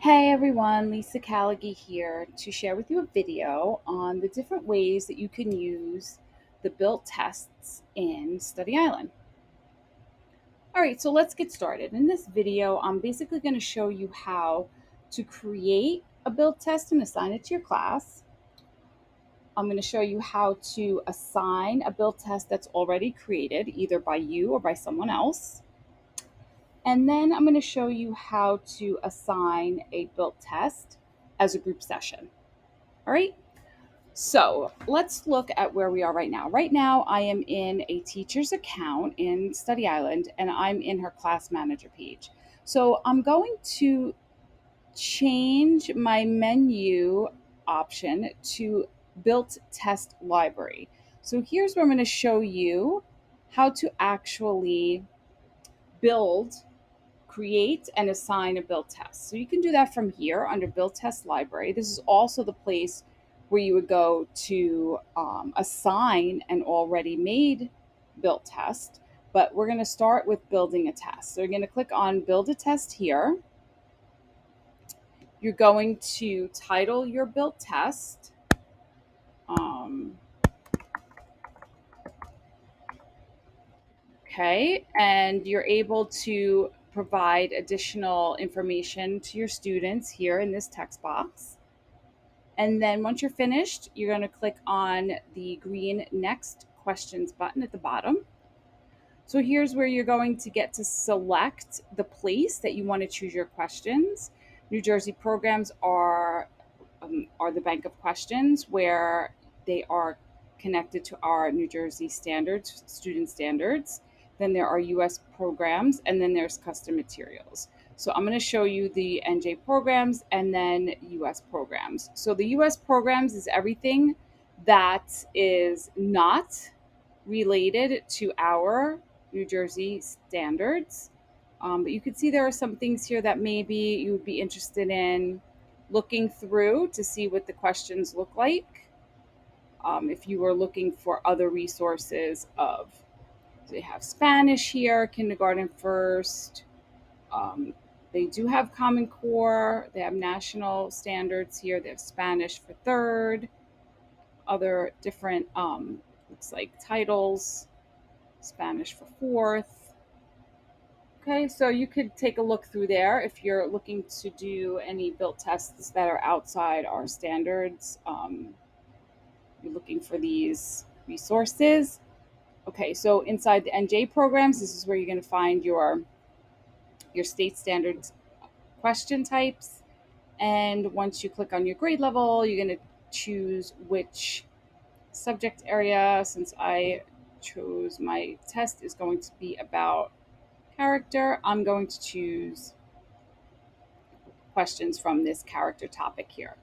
Hey everyone, Lisa Callaghy here to share with you a video on the different ways that you can use the built tests in Study Island. All right, so let's get started. In this video, I'm basically going to show you how to create a built test and assign it to your class. I'm going to show you how to assign a built test that's already created, either by you or by someone else. And then I'm going to show you how to assign a built test as a group session. All right, so let's look at where we are right now. Right now, I am in a teacher's account in Study Island, and I'm in her class manager page. So I'm going to change my menu option to built test library. So here's where I'm going to show you how to actually build, create, and assign a build test. So you can do that from here under build test library. This is also the place where you would go to assign an already made build test. But we're going to start with building a test. So you're going to click on build a test here. You're going to title your build test. Um, okay, and you're able to provide additional information to your students here in this text box. And then once you're finished, you're going to click on the green Next Questions button at the bottom. So here's where you're going to get to select the place that you want to choose your questions. New Jersey programs are the bank of questions where they are connected to our New Jersey standards, student standards. Then there are US programs, and then there's custom materials. So I'm going to show you the NJ programs and then US programs. So the US programs is everything that is not related to our New Jersey standards. But you can see there are some things here that maybe you would be interested in looking through to see what the questions look like. If you were looking for other resources of, so they have Spanish here, kindergarten first. Um, they do have Common Core. They have national standards here. They have Spanish for third. Other different, looks like titles, Spanish for fourth. Okay, so you could take a look through there if you're looking to do any built tests that are outside our standards. You're looking for these resources. Okay, so inside the NJ programs, this is where you're going to find your state standards question types. And once you click on your grade level, you're going to choose which subject area. Since I chose my test is going to be about character, I'm going to choose questions from this character topic here.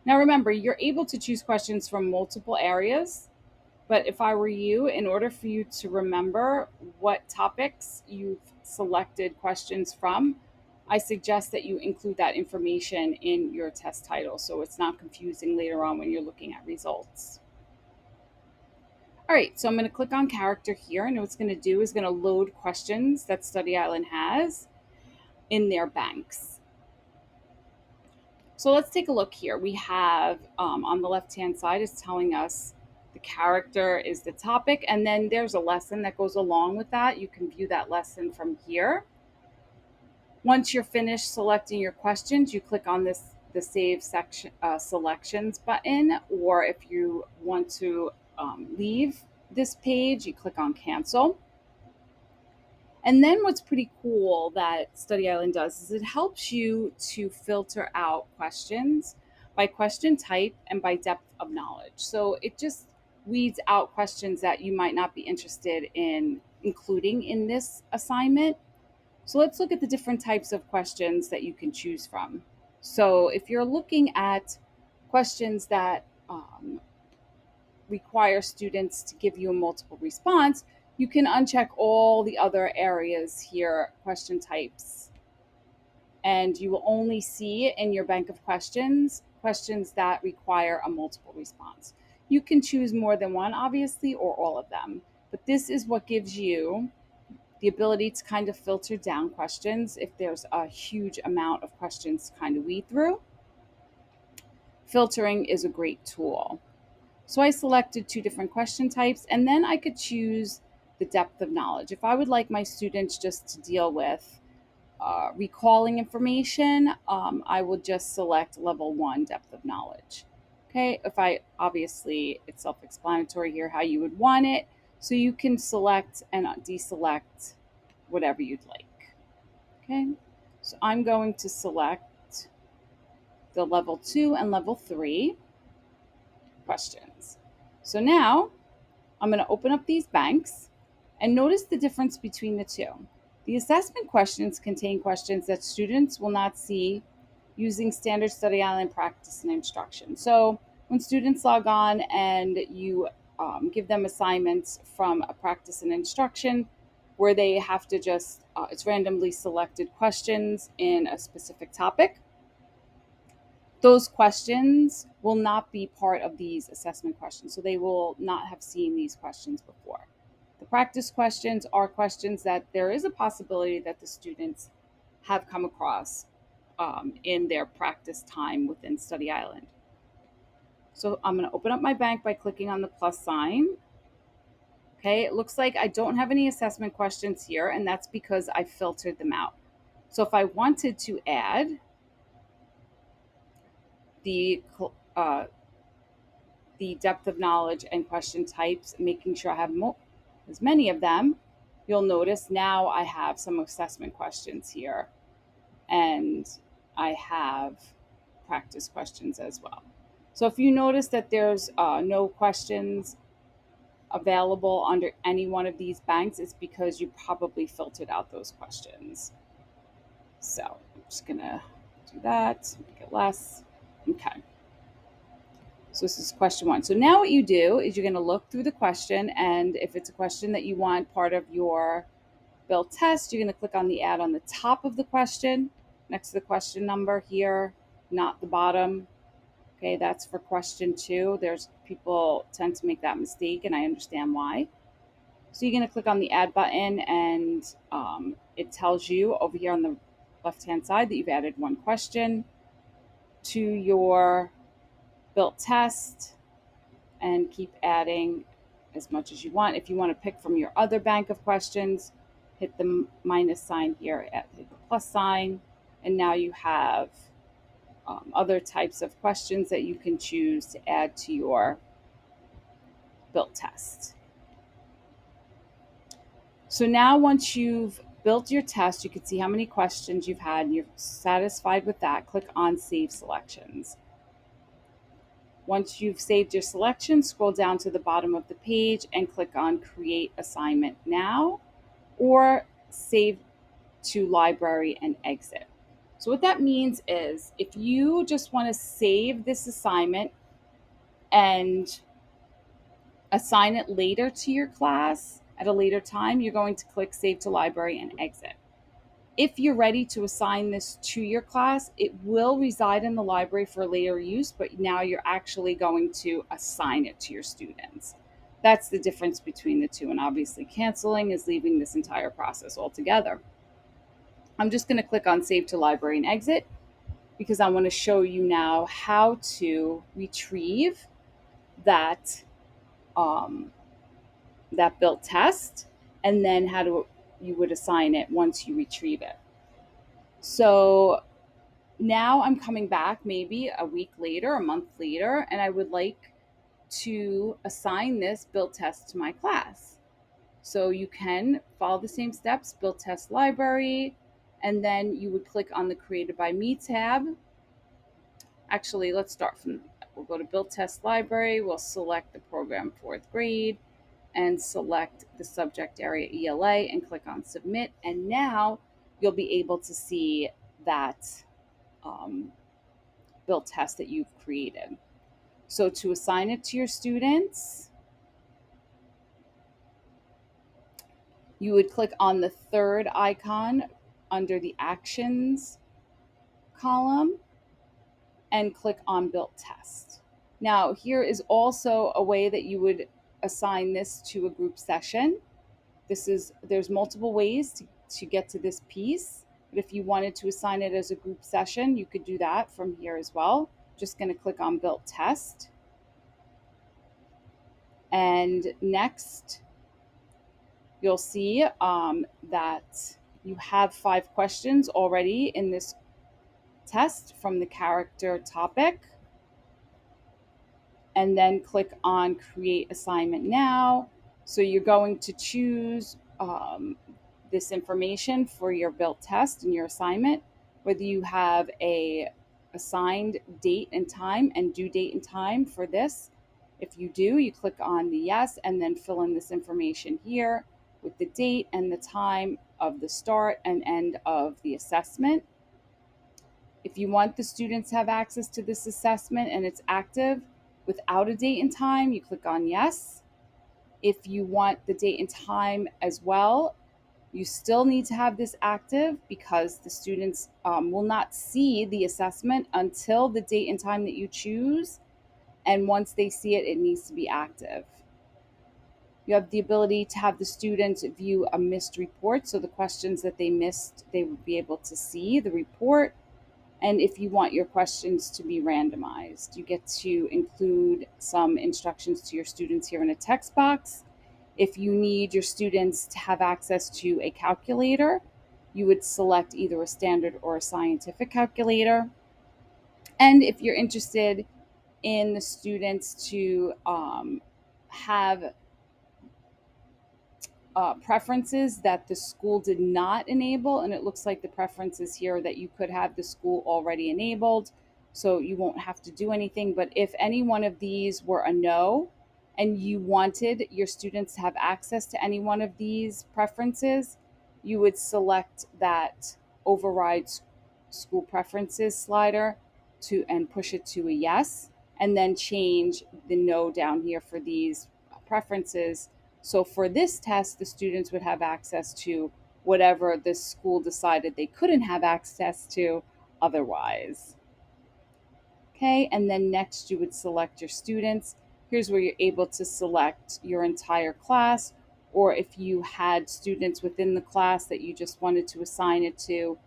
Now remember, you're able to choose questions from multiple areas, but if I were you, in order for you to remember what topics you've selected questions from, I suggest that you include that information in your test title so it's not confusing later on when you're looking at results. All right, so I'm going to click on character here, and what it's going to do is going to load questions that Study Island has in their banks. So let's take a look here. We have on the left-hand side is telling us the character is the topic, and then there's a lesson that goes along with that. You can view that lesson from here. Once you're finished selecting your questions, you click on the Save Section Selections button, or if you want to leave this page, you click on Cancel. And then what's pretty cool that Study Island does is it helps you to filter out questions by question type and by depth of knowledge. So it just weeds out questions that you might not be interested in including in this assignment. So let's look at the different types of questions that you can choose from. So if you're looking at questions that require students to give you a multiple response, you can uncheck all the other areas here, question types, and you will only see in your bank of questions that require a multiple response. You can choose more than one, obviously, or all of them, but this is what gives you the ability to kind of filter down questions if there's a huge amount of questions to kind of weed through. Filtering is a great tool. So I selected two different question types, and then I could choose the depth of knowledge. If I would like my students just to deal with recalling information, I will just select level 1 depth of knowledge. Okay, if I obviously, it's self explanatory here how you would want it. So you can select and deselect whatever you'd like. Okay, so I'm going to select the level 2 and level 3 questions. So now I'm going to open up these banks and notice the difference between the two. The assessment questions contain questions that students will not see using standard Study Island practice and instruction. So when students log on and you give them assignments from a practice and instruction where they have to just, it's randomly selected questions in a specific topic, those questions will not be part of these assessment questions. So they will not have seen these questions before. The practice questions are questions that there is a possibility that the students have come across in their practice time within Study Island. So I'm going to open up my bank by clicking on the plus sign. Okay, it looks like I don't have any assessment questions here, and that's because I filtered them out. So if I wanted to add the uh, the depth of knowledge and question types, making sure I have as many of them, you'll notice now I have some assessment questions here, and I have practice questions as well. So if you notice that there's no questions available under any one of these banks, it's because you probably filtered out those questions. So I'm just gonna do that, make it less. Okay. So this is question 1. So now what you do is you're going to look through the question, and if it's a question that you want part of your built test, you're going to click on the add on the top of the question next to the question number here, not the bottom. Okay, that's for question 2. There's people tend to make that mistake, and I understand why. So you're going to click on the add button, and it tells you over here on the left hand side that you've added one question to your built test, and keep adding as much as you want. If you want to pick from your other bank of questions, hit the minus sign here, hit the plus sign, and now you have other types of questions that you can choose to add to your built test. So now once you've built your test, you can see how many questions you've had and you're satisfied with that. Click on Save Selections. Once you've saved your selection, scroll down to the bottom of the page and click on Create Assignment Now or Save to Library and Exit. So what that means is if you just want to save this assignment and assign it later to your class at a later time, you're going to click Save to Library and Exit. If you're ready to assign this to your class, it will reside in the library for later use, but now you're actually going to assign it to your students. That's the difference between the two. And obviously canceling is leaving this entire process altogether. I'm just going to click on Save to Library and Exit because I want to show you now how to retrieve that that built test, and then how you would assign it once you retrieve it. So now I'm coming back maybe a week later, a month later, and I would like to assign this built test to my class. So you can follow the same steps, built test library, and then you would click on the Created by Me tab. Actually, let's start from, we'll go to built test library, we'll select the program 4th grade and select the subject area ELA and click on submit. And now you'll be able to see that built test that you've created. So to assign it to your students, you would click on the third icon under the actions column and click on built test. Now here is also a way that you would assign this to a group session. There's multiple ways to get to this piece, but if you wanted to assign it as a group session, you could do that from here as well. Just going to click on built test. And next, you'll see that you have 5 questions already in this test from the character topic. And then click on create assignment now. So you're going to choose this information for your built test and your assignment, whether you have a assigned date and time and due date and time for this. If you do, you click on the yes and then fill in this information here with the date and the time of the start and end of the assessment. If you want the students to have access to this assessment and it's active without a date and time, you click on yes. If you want the date and time as well, you still need to have this active because the students will not see the assessment until the date and time that you choose. And once they see it, it needs to be active. You have the ability to have the students view a missed report. So the questions that they missed, they would be able to see the report. And if you want your questions to be randomized, you get to include some instructions to your students here in a text box. If you need your students to have access to a calculator, you would select either a standard or a scientific calculator. And if you're interested in the students to have preferences that the school did not enable, and it looks like the preferences here that you could have the school already enabled, so you won't have to do anything. But if any one of these were a no and you wanted your students to have access to any one of these preferences, you would select that override school preferences slider to and push it to a yes, and then change the no down here for these preferences. So for this test, the students would have access to whatever the school decided they couldn't have access to otherwise. Okay, and then next you would select your students. Here's where you're able to select your entire class, or if you had students within the class that you just wanted to assign it to,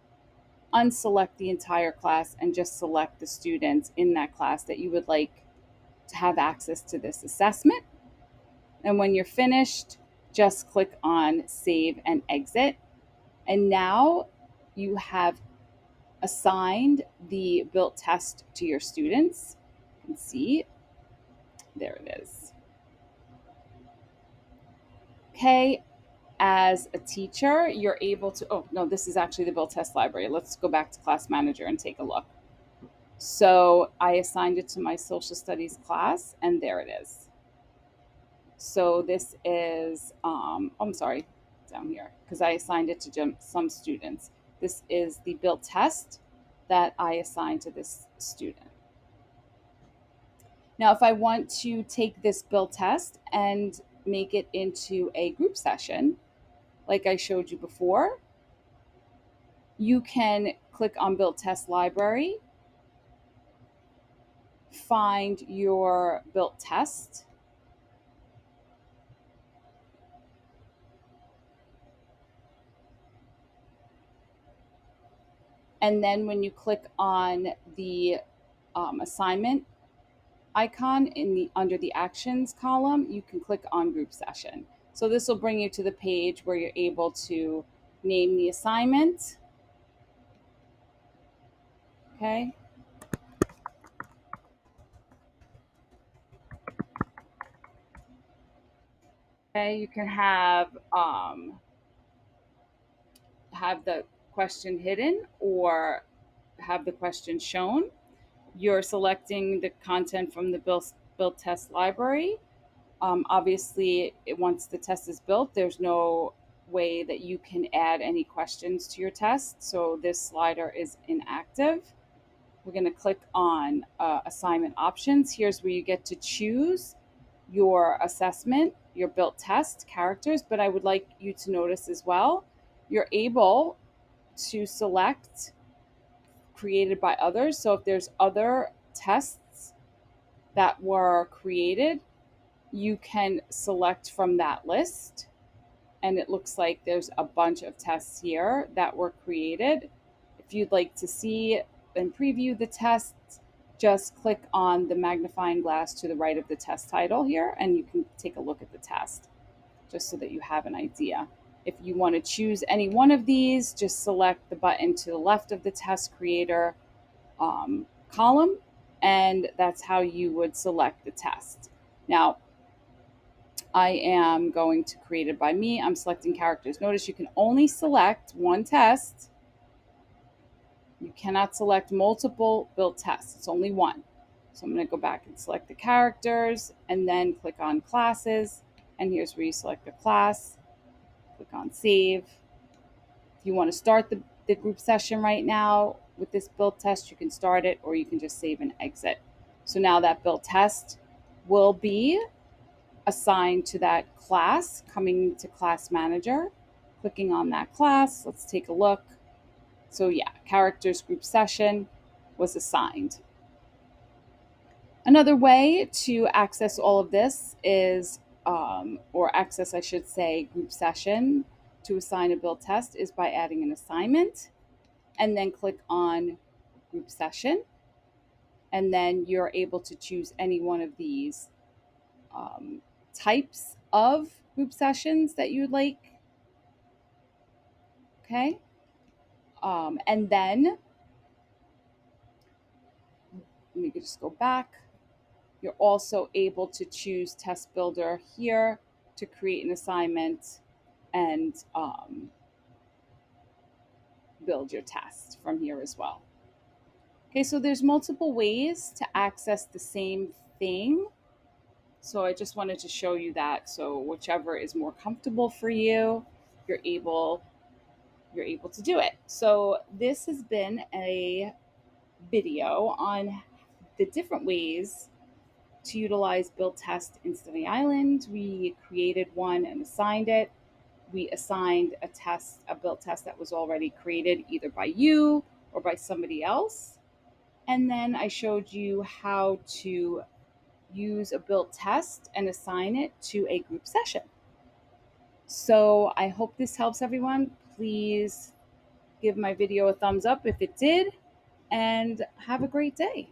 unselect the entire class and just select the students in that class that you would like to have access to this assessment. And when you're finished, just click on save and exit. And now you have assigned the built test to your students. You can see, there it is. Okay, as a teacher, you're able to, oh no, this is actually the built test library. Let's go back to Class Manager and take a look. So I assigned it to my social studies class, and there it is. So this is, I'm sorry, down here, because I assigned it to some students. This is the built test that I assigned to this student. Now, if I want to take this built test and make it into a group session, like I showed you before, you can click on built test library, find your built test, and then when you click on the assignment icon in the under the actions column, you can click on group session. So this will bring you to the page where you're able to name the assignment. Okay. Okay, you can have the question hidden or have the question shown. You're selecting the content from the built test library. Obviously, once the test is built, there's no way that you can add any questions to your test. So this slider is inactive. We're going to click on assignment options. Here's where you get to choose your assessment, your built test characters. But I would like you to notice as well, you're able to select created by others. So if there's other tests that were created, you can select from that list. and it looks like there's a bunch of tests here that were created. If you'd like to see and preview the tests, just click on the magnifying glass to the right of the test title here, and you can take a look at the test just so that you have an idea. If you want to choose any one of these, just select the button to the left of the test creator column, and that's how you would select the test. Now, I am going to create it by me. I'm selecting characters. Notice you can only select one test. You cannot select multiple built tests. It's only one. So I'm going to go back and select the characters and then click on classes. And here's where you select the class. Click on save. If you want to start the group session right now with this build test, you can start it, or you can just save and exit. So now that build test will be assigned to that class, coming to class manager, clicking on that class. Let's take a look. So yeah, characters group session was assigned. Another way to access all of this is, or access, I should say, group session to assign a build test is by adding an assignment, and then click on group session. And then you're able to choose any one of these types of group sessions that you would like. Okay. And then let me just go back. You're also able to choose Test Builder here to create an assignment and build your test from here as well. Okay, so there's multiple ways to access the same thing. So I just wanted to show you that. So whichever is more comfortable for you, you're able to do it. So this has been a video on the different ways to utilize build test in Stony Island. We created one and assigned it. We assigned a build test that was already created either by you or by somebody else. And then I showed you how to use a build test and assign it to a group session. So I hope this helps everyone. Please give my video a thumbs up if it did, and have a great day.